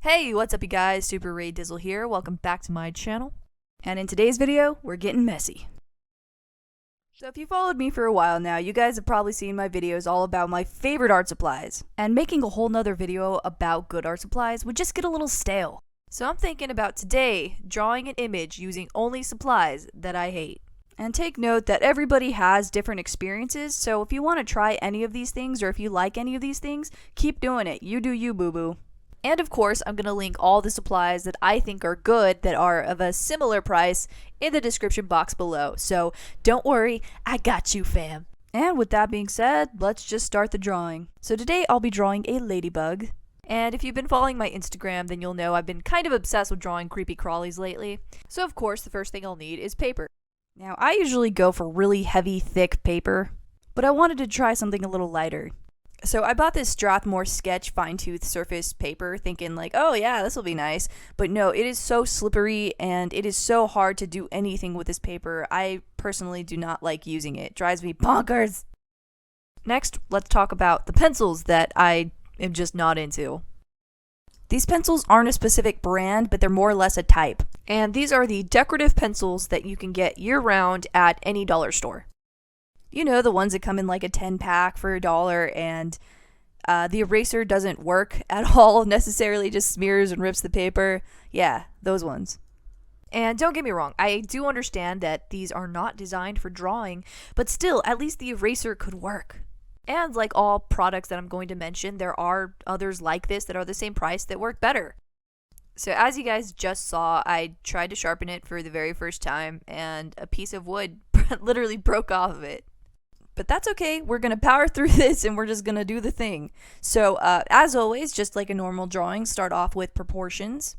Hey, what's up you guys? SuperRaeDizzle here. Welcome back to my channel. And in today's video, we're getting messy. So if you followed me for a while now, you guys have probably seen my videos all about my favorite art supplies. And making a whole nother video about good art supplies would just get a little stale. So I'm thinking about today drawing an image using only supplies that I hate. And take note that everybody has different experiences, so if you want to try any of these things or if you like any of these things, keep doing it. You do you, boo-boo. And of course, I'm going to link all the supplies that I think are good that are of a similar price in the description box below. So don't worry, I got you, fam. And with that being said, let's just start the drawing. So today I'll be drawing a ladybug. And if you've been following my Instagram, then you'll know I've been kind of obsessed with drawing creepy crawlies lately. So of course, the first thing I'll need is paper. Now, I usually go for really heavy, thick paper, but I wanted to try something a little lighter. So I bought this Strathmore Sketch fine-tooth surface paper thinking like, oh yeah, this will be nice. But no, it is so slippery and it is so hard to do anything with this paper. I personally do not like using it. It drives me bonkers. Next, let's talk about the pencils that I am just not into. These pencils aren't a specific brand, but they're more or less a type. And these are the decorative pencils that you can get year-round at any dollar store. You know, the ones that come in like a 10-pack for $1 and the eraser doesn't work at all, necessarily just smears and rips the paper. Yeah, those ones. And don't get me wrong, I do understand that these are not designed for drawing, but still, at least the eraser could work. And like all products that I'm going to mention, there are others like this that are the same price that work better. So as you guys just saw, I tried to sharpen it for the very first time, and a piece of wood literally broke off of it. But that's okay, we're going to power through this and we're just going to do the thing. So as always, just like a normal drawing, start off with proportions.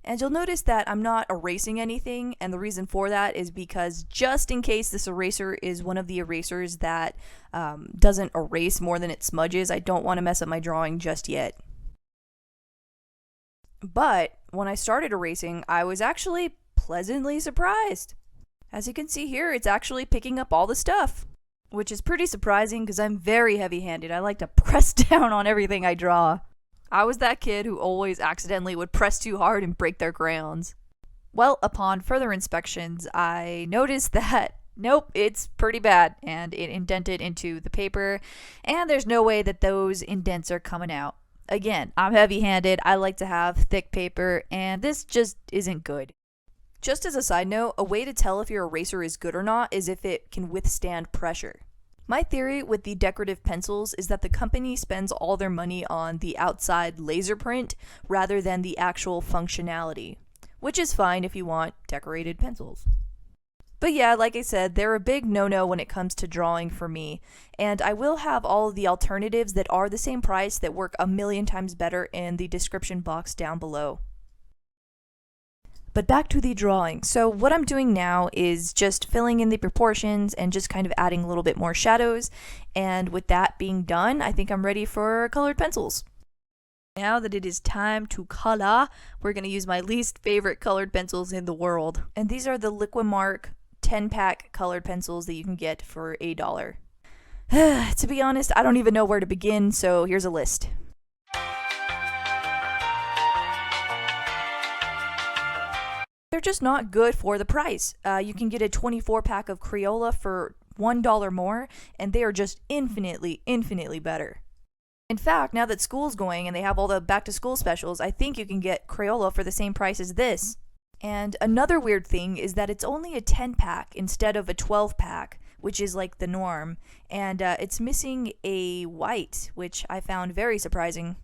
And you'll notice that I'm not erasing anything, and the reason for that is because just in case this eraser is one of the erasers that doesn't erase more than it smudges, I don't want to mess up my drawing just yet. But when I started erasing, I was actually pleasantly surprised. As you can see here, it's actually picking up all the stuff, which is pretty surprising because I'm very heavy-handed. I like to press down on everything I draw. I was that kid who always accidentally would press too hard and break their crayons. Well, upon further inspections, I noticed that, nope, it's pretty bad, and it indented into the paper, and there's no way that those indents are coming out. Again, I'm heavy-handed, I like to have thick paper, and this just isn't good. Just as a side note, a way to tell if your eraser is good or not is if it can withstand pressure. My theory with the decorative pencils is that the company spends all their money on the outside laser print rather than the actual functionality, which is fine if you want decorated pencils. But yeah, like I said, they're a big no-no when it comes to drawing for me, and I will have all of the alternatives that are the same price that work a million times better in the description box down below. But back to the drawing. So what I'm doing now is just filling in the proportions and just kind of adding a little bit more shadows. And with that being done, I think I'm ready for colored pencils. Now that it is time to color, we're going to use my least favorite colored pencils in the world. And these are the Liquimark 10-pack colored pencils that you can get for $1. To be honest, I don't even know where to begin, so here's a list. They're just not good for the price. You can get a 24-pack of Crayola for $1 more, and they are just infinitely better. In fact, now that school's going and they have all the back-to-school specials, I think you can get Crayola for the same price as this. And another weird thing is that it's only a 10-pack instead of a 12-pack, which is like the norm, and it's missing a white, which I found very surprising.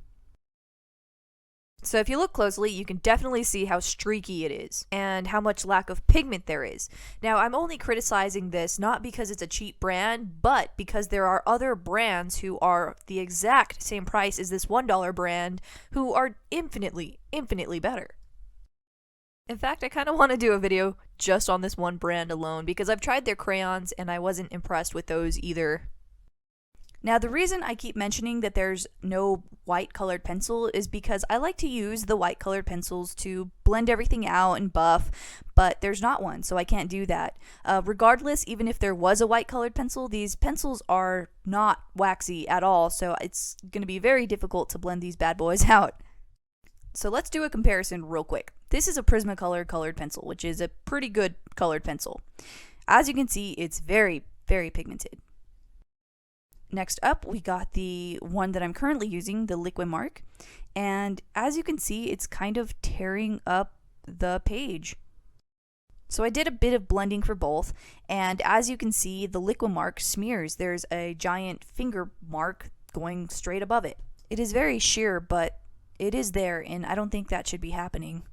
So if you look closely, you can definitely see how streaky it is and how much lack of pigment there is. Now, I'm only criticizing this not because it's a cheap brand, but because there are other brands who are the exact same price as this $1 brand who are infinitely better. In fact, I kind of want to do a video just on this one brand alone because I've tried their crayons and I wasn't impressed with those either. Now, the reason I keep mentioning that there's no white colored pencil is because I like to use the white colored pencils to blend everything out and buff, but there's not one, so I can't do that. Regardless, even if there was a white colored pencil, these pencils are not waxy at all, so it's going to be very difficult to blend these bad boys out. So let's do a comparison real quick. This is a Prismacolor colored pencil, which is a pretty good colored pencil. As you can see, it's very, very pigmented. Next up, we got the one that I'm currently using, the Liquid Mark. And as you can see, it's kind of tearing up the page. So I did a bit of blending for both, and as you can see, the Liquid Mark smears. There's a giant finger mark going straight above it. It is very sheer, but it is there, and I don't think that should be happening.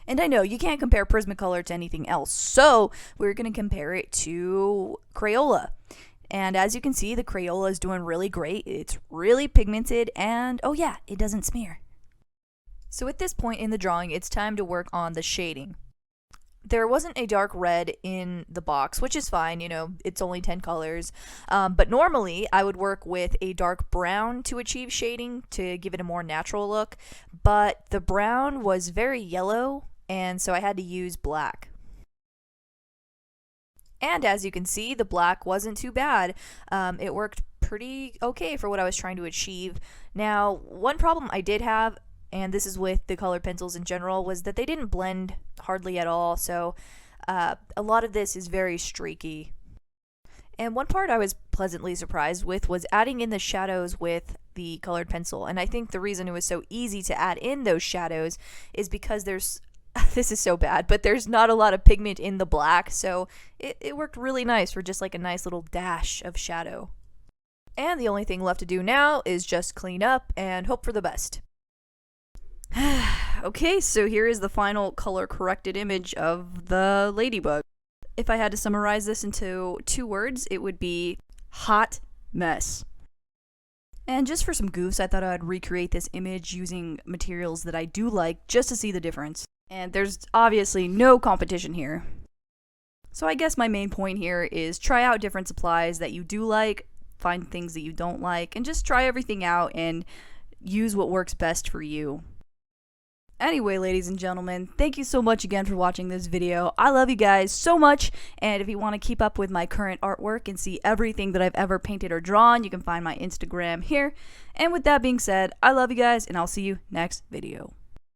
And I know you can't compare Prismacolor to anything else, so we're going to compare it to Crayola. And as you can see, the Crayola is doing really great. It's really pigmented, and oh yeah, it doesn't smear. So at this point in the drawing, it's time to work on the shading. There wasn't a dark red in the box, which is fine, you know, it's only 10 colors. But normally, I would work with a dark brown to achieve shading to give it a more natural look. But the brown was very yellow, and so I had to use black. And as you can see, the black wasn't too bad. It worked pretty okay for what I was trying to achieve. Now, one problem I did have, and this is with the colored pencils in general, was that they didn't blend hardly at all, so a lot of this is very streaky. And one part I was pleasantly surprised with was adding in the shadows with the colored pencil, and I think the reason it was so easy to add in those shadows is because there's this is so bad, but there's not a lot of pigment in the black, so it worked really nice for just like a nice little dash of shadow. And the only thing left to do now is just clean up and hope for the best. Okay, so here is the final color corrected image of the ladybug. If I had to summarize this into 2 words, it would be hot mess. And just for some goofs, I thought I'd recreate this image using materials that I do like just to see the difference. And there's obviously no competition here. So I guess my main point here is try out different supplies that you do like, find things that you don't like, and just try everything out and use what works best for you. Anyway, ladies and gentlemen, thank you so much again for watching this video. I love you guys so much, and if you want to keep up with my current artwork and see everything that I've ever painted or drawn, you can find my Instagram here. And with that being said, I love you guys, and I'll see you next video.